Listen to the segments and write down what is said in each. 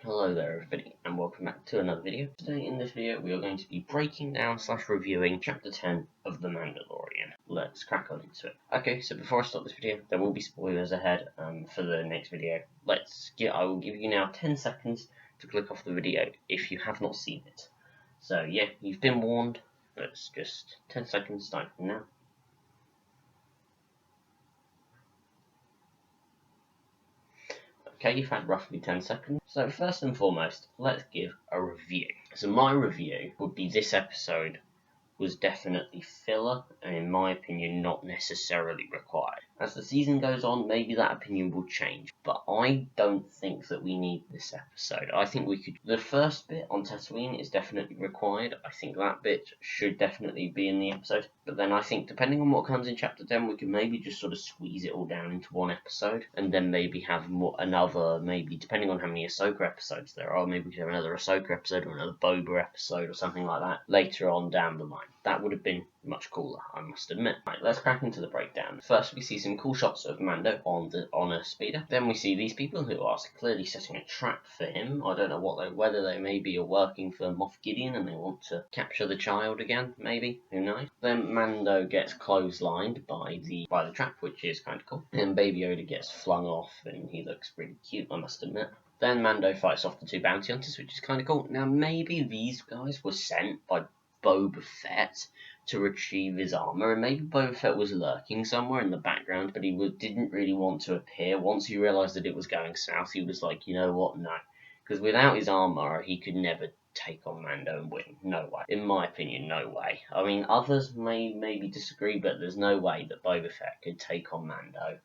Hello there everybody, and welcome back to another video. Today in this video we are going to be breaking down / reviewing Chapter 10 of The Mandalorian. Let's crack on into it. Okay, so before I start this video, there will be spoilers ahead for the next video. I will give you now 10 seconds to click off the video if you have not seen it. So yeah, you've been warned. Let's just 10 seconds starting from now. Okay, you've had roughly 10 seconds. So first and foremost, let's give a review. So my review would be this episode was definitely filler, and in my opinion, not necessarily required. As the season goes on, maybe that opinion will change, but I don't think that we need this episode. I think we could... The first bit on Tatooine is definitely required. I think that bit should definitely be in the episode, but then I think depending on what comes in Chapter 10, we can maybe just sort of squeeze it all down into one episode, and then maybe have another, maybe depending on how many Ahsoka episodes there are, maybe we could have another Ahsoka episode or another Boba episode or something like that later on down the line. That would have been much cooler, I must admit. Right, let's crack into the breakdown. First, we see some cool shots of Mando on a speeder. Then we see these people who are clearly setting a trap for him. I don't know whether they maybe are working for Moff Gideon and they want to capture the child again, maybe. Who knows? Then Mando gets clotheslined by the trap, which is kind of cool. And Baby Yoda gets flung off, and he looks pretty cute, I must admit. Then Mando fights off the two bounty hunters, which is kind of cool. Now, maybe these guys were sent by Boba Fett to retrieve his armor, and maybe Boba Fett was lurking somewhere in the background, but he didn't really want to appear. Once he realized that it was going south, he was like, you know what, no. Because without his armor, he could never take on Mando and win. No way. In my opinion, no way. I mean, others may maybe disagree, but there's no way that Boba Fett could take on Mando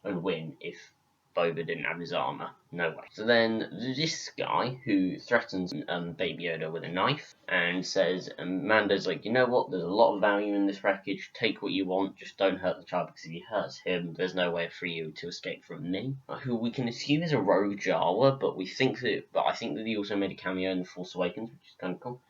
and win if Boba didn't have his armor. No way. So then this guy who threatens Baby Yoda with a knife and says, Mando's like, you know what, there's a lot of value in this wreckage, take what you want, just don't hurt the child, because if you hurt him, there's no way for you to escape from me. Who we can assume is a rogue Jawa, but I think that he also made a cameo in The Force Awakens, which is kind of cool.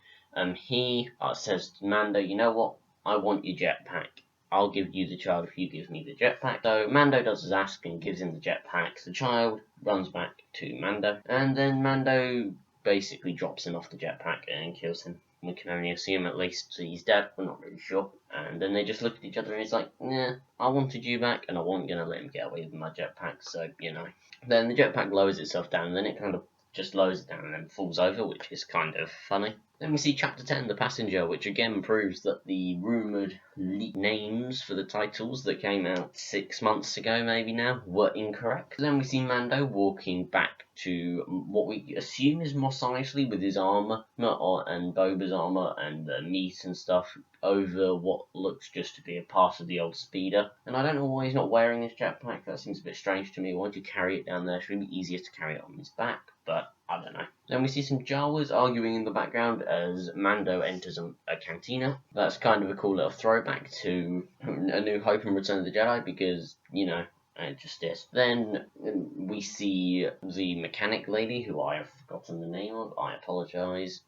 He says to Mando, you know what, I want your jetpack. I'll give you the child if you give me the jetpack. So Mando does his ask and gives him the jetpack. The child runs back to Mando, and then Mando basically drops him off the jetpack and kills him. We can only assume at least he's dead, we're not really sure. And then they just look at each other and he's like, nah, I wanted you back and I wasn't going to let him get away with my jetpack, so, you know. Then the jetpack lowers itself down, and then it kind of just lowers it down and then falls over, which is kind of funny. Then we see Chapter 10, The Passenger, which again proves that the rumoured leaked names for the titles that came out 6 months ago, maybe now, were incorrect. Then we see Mando walking back to what we assume is Mos Eisley with his armour, and Boba's armour and the meat and stuff, over what looks just to be a part of the old speeder. And I don't know why he's not wearing his jetpack. That seems a bit strange to me. Why don't you carry it down there? It should be easier to carry it on his back, but I don't know. Then we see some Jawas arguing in the background as Mando enters a cantina. That's kind of a cool little throwback to A New Hope and Return of the Jedi, because, you know, it just is. Then we see the mechanic lady, who I have forgotten the name of. I apologise.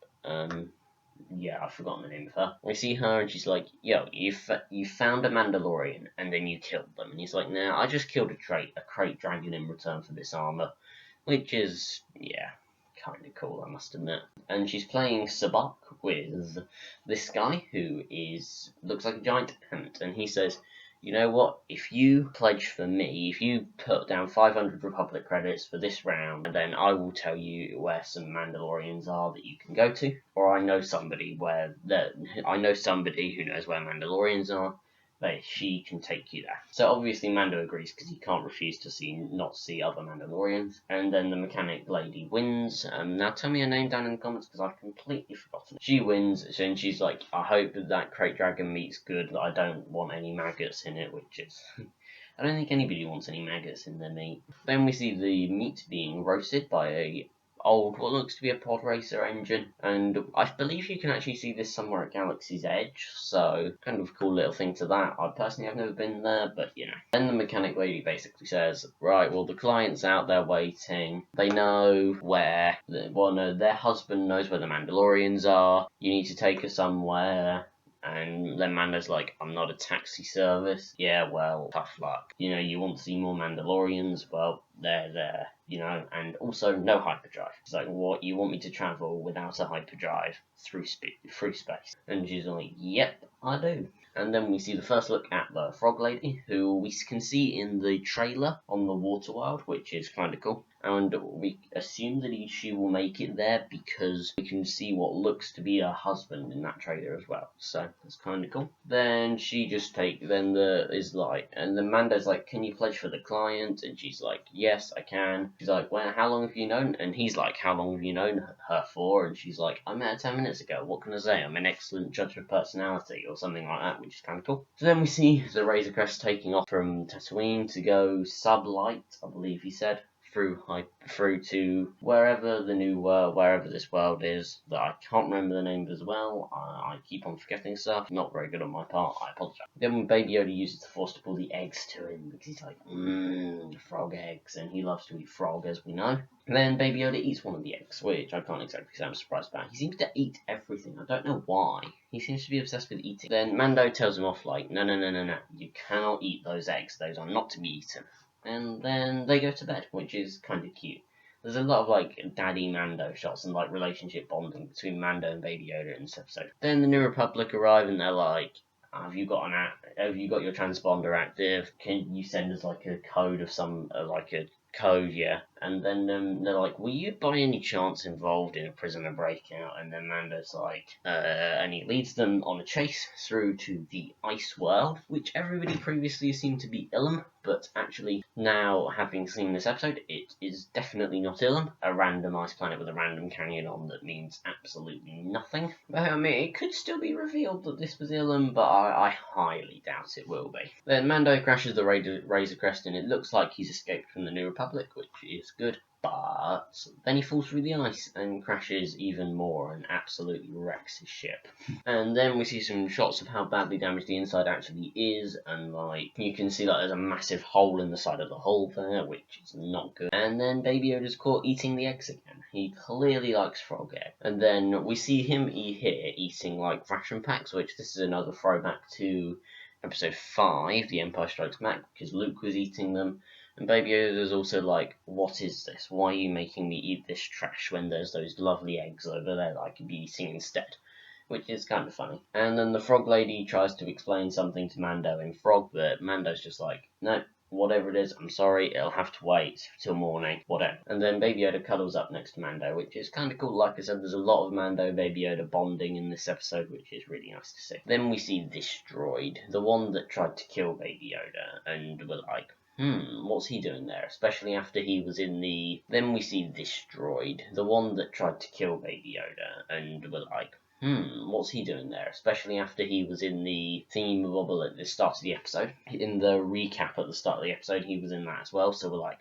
Yeah, I've forgotten the name of her. We see her and she's like, yo, you found a Mandalorian and then you killed them. And he's like, nah, I just killed a crate dragon in return for this armor. Which is, yeah, kind of cool, I must admit. And she's playing sabacc with this guy who looks like a giant ant. And he says, you know what, if you pledge for me, if you put down 500 Republic credits for this round, then I will tell you where some Mandalorians are that you can go to. Or I know somebody who knows where Mandalorians are, but she can take you there. So obviously Mando agrees, because he can't refuse to not see other Mandalorians. And then the mechanic lady wins. Now tell me her name down in the comments, because I've completely forgotten. She wins, and she's like, I hope that crate dragon meat's good. I don't want any maggots in it, which is... I don't think anybody wants any maggots in their meat. Then we see the meat being roasted by what looks to be a pod racer engine, and I believe you can actually see this somewhere at Galaxy's Edge, so kind of a cool little thing to that. I personally have never been there, but you know. Then the mechanic lady basically says, right, well, the client's out there waiting, they know where, their husband knows where the Mandalorians are, you need to take her somewhere. And then Mando's like, I'm not a taxi service. Yeah, well, tough luck. You know, you want to see more Mandalorians? Well, they're there. and also no hyperdrive. It's like, what, you want me to travel without a hyperdrive through space? And she's like, yep, I do. And then we see the first look at the frog lady, who we can see in the trailer on the water world, which is kind of cool. And we assume that she will make it there because we can see what looks to be her husband in that trailer as well. So that's kind of cool. Then she just and then Mando's like, can you pledge for the client? And she's like, yes, I can. She's like, well, how long have you known? And he's like, how long have you known her for? And she's like, I met her 10 minutes ago. What can I say? I'm an excellent judge of personality, or something like that, which is kind of cool. So then we see the Razor Crest taking off from Tatooine to go sublight, I believe he said, through to wherever this world is that I can't remember the name of as well. I keep on forgetting stuff. Not very good on my part. I apologize. Then when Baby Yoda uses the Force to pull the eggs to him because he's like, frog eggs, and he loves to eat frog, as we know. And then Baby Yoda eats one of the eggs, which I can't exactly say I'm surprised about. He seems to eat everything. I don't know why. He seems to be obsessed with eating. Then Mando tells him off like, no. You cannot eat those eggs. Those are not to be eaten. And then they go to bed, which is kind of cute. There's a lot of like daddy Mando shots and like relationship bonding between Mando and Baby Yoda in this episode. Then the New Republic arrive and they're like, have you got your transponder active? Can you send us like a code of code, yeah. And then they're like, were you by any chance involved in a prisoner breakout? And then Mando's like, and he leads them on a chase through to the ice world, which everybody previously assumed to be Ilum, but actually now, having seen this episode, it is definitely not Ilum, a random ice planet with a random canyon on that means absolutely nothing. But I mean, it could still be revealed that this was Ilum, but I highly doubt it will be. Then Mando crashes the Razor Crest and it looks like he's escaped from the New Republic, which is good. But then he falls through the ice and crashes even more and absolutely wrecks his ship. And then we see some shots of how badly damaged the inside actually is, and like you can see that there's a massive hole in the side of the hull there, which is not good. And then Baby Yoda's caught eating the eggs again. He clearly likes frog egg. And then we see him here eating like ration packs, which this is another throwback to episode 5, The Empire Strikes Back, because Luke was eating them. And Baby Yoda's also like, what is this? Why are you making me eat this trash when there's those lovely eggs over there that I could be eating instead? Which is kind of funny. And then the frog lady tries to explain something to Mando in frog, but Mando's just like, no, whatever it is, I'm sorry, it'll have to wait till morning, whatever. And then Baby Yoda cuddles up next to Mando, which is kind of cool. Like I said, there's a lot of Mando Baby Yoda bonding in this episode, which is really nice to see. Then we see this droid, the one that tried to kill Baby Yoda, and we're like, what's he doing there? Especially after he was in the... Then we see this droid, the one that tried to kill Baby Yoda, and we're like, what's he doing there? Especially after he was in the thingy-mabobble at the start of the episode. In the recap at the start of the episode, he was in that as well, so we're like,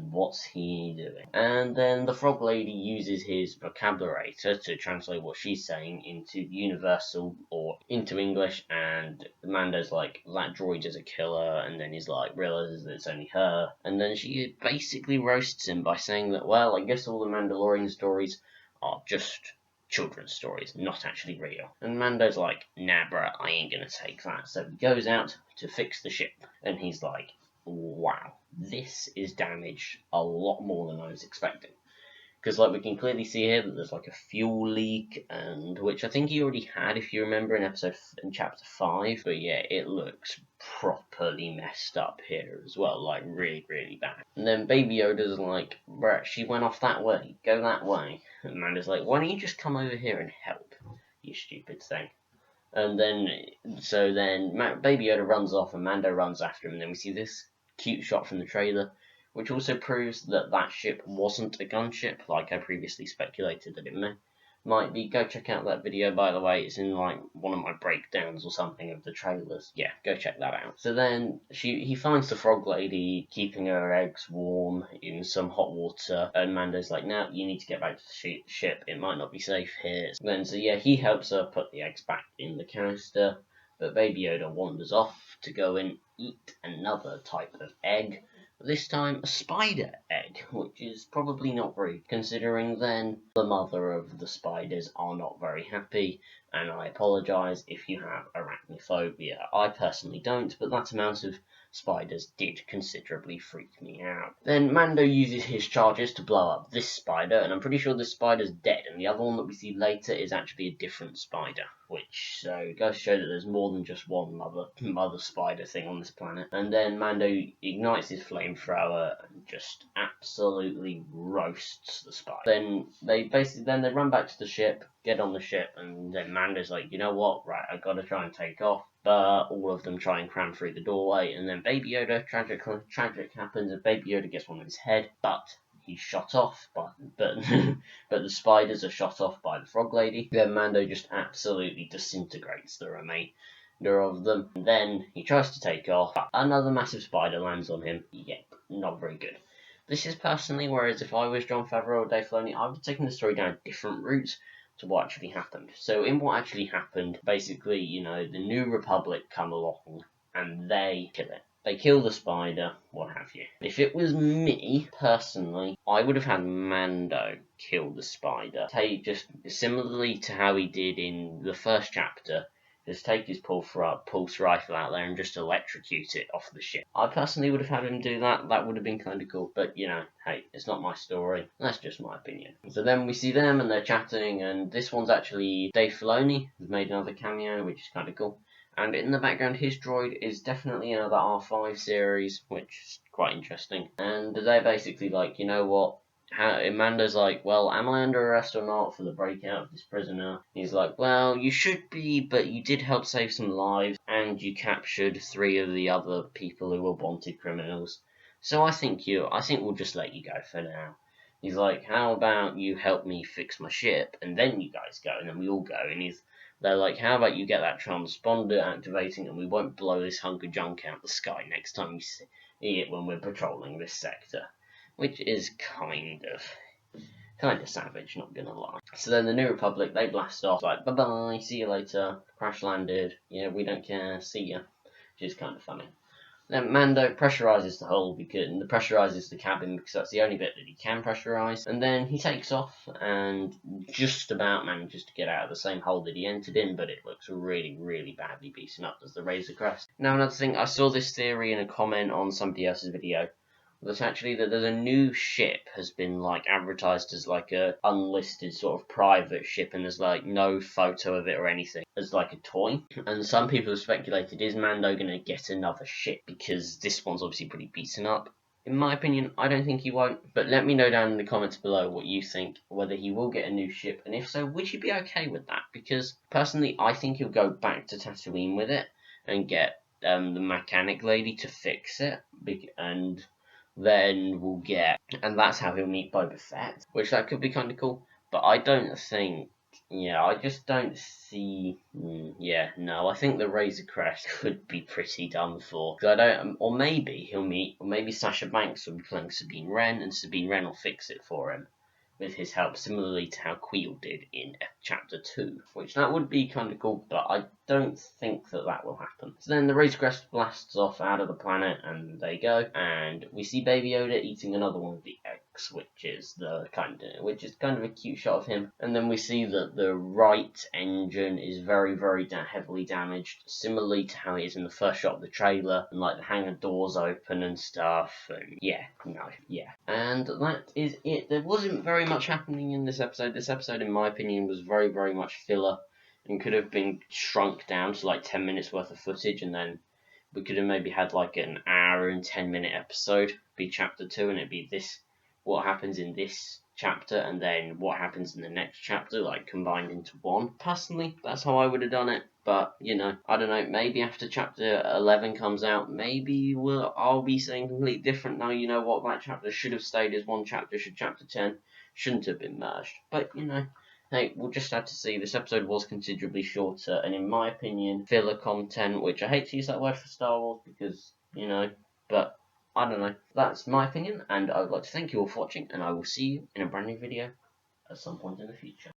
what's he doing? And then the frog lady uses his vocabularator to translate what she's saying into universal or into English, and Mando's like, that droid is a killer, and then he's like, realizes that it's only her, and then she basically roasts him by saying that, well, I guess all the Mandalorian stories are just children's stories, not actually real. And Mando's like, nah bruh, I ain't gonna take that. So he goes out to fix the ship, and he's like, wow, this is damaged a lot more than I was expecting. Because like we can clearly see here that there's like a fuel leak, and which I think he already had if you remember in chapter 5. But yeah, it looks properly messed up here as well, like really, really bad. And then Baby Yoda's like, bruh, she went off that way, go that way. And Amanda's like, why don't you just come over here and help, you stupid thing. And then, Baby Yoda runs off and Mando runs after him, and then we see this cute shot from the trailer, which also proves that that ship wasn't a gunship, like I previously speculated that it might be. Go check out that video, by the way. It's in like one of my breakdowns or something of the trailers. Yeah, go check that out. So then he finds the frog lady keeping her eggs warm in some hot water, and Mando's like, no, you need to get back to the ship. It might not be safe here. He helps her put the eggs back in the canister, but Baby Yoda wanders off to go and eat another type of egg. This time a spider egg, which is probably not very, considering then the mother of the spiders are not very happy, and I apologise if you have arachnophobia. I personally don't, but that amount of spiders did considerably freak me out. Then Mando uses his charges to blow up this spider, and I'm pretty sure this spider's dead, and the other one that we see later is actually a different spider, which so goes to show that there's more than just one mother spider thing on this planet. And then Mando ignites his flamethrower and just absolutely roasts the spider. Then they run back to the ship, get on the ship, and then Mando's like, you know what, right, I gotta try and take off. But all of them try and cram through the doorway, and then Baby Yoda, tragic happens, and Baby Yoda gets one in his head, but he's shot off, but the spiders are shot off by the frog lady. Then Mando just absolutely disintegrates the remainder of them. And then he tries to take off, but another massive spider lands on him. Yep, not very good. This is personally, whereas if I was Jon Favreau or Dave Filoni, I would have taken the story down different routes to what actually happened. So in what actually happened, basically, the New Republic come along and they kill it. They kill the spider, what have you. If it was me, personally, I would have had Mando kill the spider. Just similarly to how he did in the first chapter, just take his pulse rifle out there and just electrocute it off the ship. I personally would have had him do that. That would have been kind of cool. But, hey, it's not my story. That's just my opinion. So then we see them and they're chatting, and this one's actually Dave Filoni, who's made another cameo, which is kind of cool. And in the background, his droid is definitely another R5 series, which is quite interesting. And they're basically like, you know what? Amanda's like, well, am I under arrest or not for the breakout of this prisoner? He's like, well, you should be, but you did help save some lives, and you captured 3 of the other people who were wanted criminals. So I think we'll just let you go for now. He's like, how about you help me fix my ship, and then you guys go, and then we all go, and they're like, how about you get that transponder activating, and we won't blow this hunk of junk out the sky next time you see it when we're patrolling this sector. Which is kind of savage, not gonna lie. So then the New Republic, they blast off, like, bye-bye, see you later, crash landed, yeah, we don't care, see ya, which is kind of funny. Then Mando pressurizes the cabin because that's the only bit that he can pressurize, and then he takes off and just about manages to get out of the same hole that he entered in, but it looks really, really badly beaten up as the Razor Crest. Now another thing, I saw this theory in a comment on somebody else's video, that actually that there's a new ship has been advertised as a unlisted sort of private ship, and there's no photo of it or anything, as a toy. And some people have speculated, is Mando gonna get another ship, because this one's obviously pretty beaten up. In my opinion, I don't think he won't, but let me know down in the comments below what you think, whether he will get a new ship, and if so, would you be okay with that? Because personally, I think he'll go back to Tatooine with it and get the mechanic lady to fix it, and then we'll get, and that's how he'll meet Boba Fett, which that could be kind of cool. But I don't think, I just don't see, I think the Razor Crest could be pretty done for. Or maybe he'll meet, or maybe Sasha Banks will be playing Sabine Wren, and Sabine Wren will fix it for him with his help, similarly to how Queel did in Chapter 2, which that would be kind of cool, but I don't think that will happen. So then the Razor Crest blasts off out of the planet, and they go, and we see Baby Yoda eating another one of the eggs, which is kind of a cute shot of him. And then we see that the right engine is very, very heavily damaged, similarly to how it is in the first shot of the trailer, and the hangar doors open and stuff, and and that is it. There wasn't very much happening in this episode. This episode, in my opinion, was very, very much filler, and could have been shrunk down to 10 minutes worth of footage, and then we could have maybe had an hour and 10-minute episode be chapter 2, and it'd be what happens in this chapter, and then what happens in the next chapter, combined into one. Personally, that's how I would have done it, but, I don't know, maybe after chapter 11 comes out, maybe I'll be saying completely different now. You know what, that chapter should have stayed as one chapter, chapter 10 shouldn't have been merged, but, hey, we'll just have to see. This episode was considerably shorter, and in my opinion, filler content, which I hate to use that word for Star Wars, because, but I don't know. That's my opinion, and I would like to thank you all for watching, and I will see you in a brand new video at some point in the future.